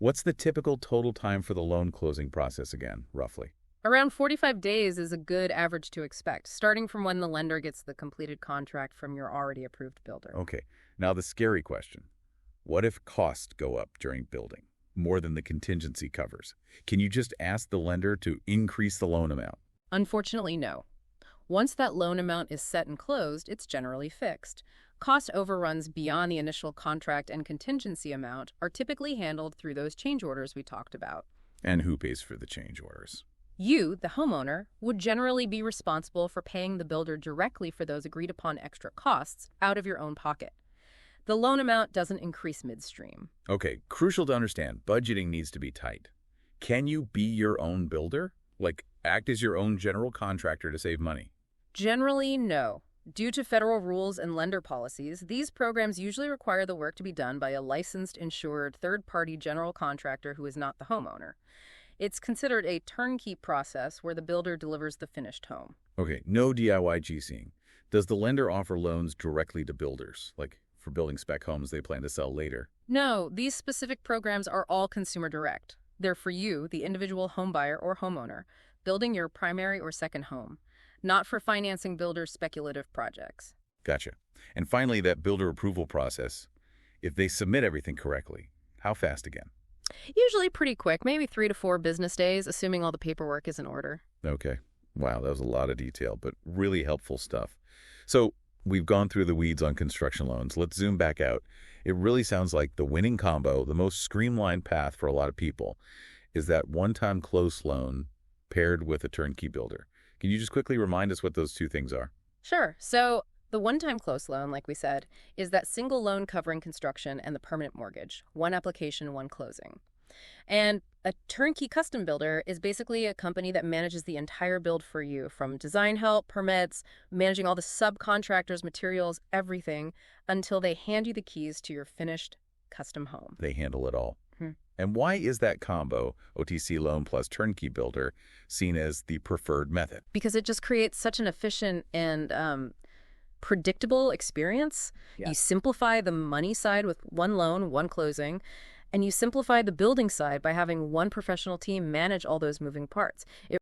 What's the typical total time for the loan closing process again, roughly? Around 45 days is a good average to expect, starting from when the lender gets the completed contract from your already approved builder. Okay, now the scary question. What if costs go up during building, more than the contingency covers? Can you just ask the lender to increase the loan amount? Unfortunately, no. Once that loan amount is set and closed, it's generally fixed. Cost overruns beyond the initial contract and contingency amount are typically handled through those change orders we talked about. And who pays for the change orders? You, the homeowner, would generally be responsible for paying the builder directly for those agreed-upon extra costs out of your own pocket. The loan amount doesn't increase midstream. Okay, crucial to understand, budgeting needs to be tight. Can you be your own builder? Like, act as your own general contractor to save money? Generally, no. Due to federal rules and lender policies, these programs usually require the work to be done by a licensed, insured, third-party general contractor who is not the homeowner. It's considered a turnkey process where the builder delivers the finished home. Okay, no DIY GCing. Does the lender offer loans directly to builders, like for building spec homes they plan to sell later? No, these specific programs are all consumer direct. They're for you, the individual homebuyer or homeowner, building your primary or second home, not for financing builders' speculative projects. Gotcha. And finally, that builder approval process. If they submit everything correctly, how fast again? Usually pretty quick, maybe 3 to 4 business days, assuming all the paperwork is in order. Okay. Wow, that was a lot of detail, but really helpful stuff. So we've gone through the weeds on construction loans. Let's zoom back out. It really sounds like the winning combo, the most streamlined path for a lot of people, is that one-time close loan paired with a turnkey builder. Can you just quickly remind us what those two things are? Sure. So the one-time close loan, like we said, is that single loan covering construction and the permanent mortgage, one application, one closing. And a turnkey custom builder is basically a company that manages the entire build for you, from design help, permits, managing all the subcontractors, materials, everything, until they hand you the keys to your finished custom home. They handle it all. And why is that combo, OTC loan plus turnkey builder, seen as the preferred method? Because it just creates such an efficient and predictable experience. Yeah. You simplify the money side with one loan, one closing, and you simplify the building side by having one professional team manage all those moving parts. It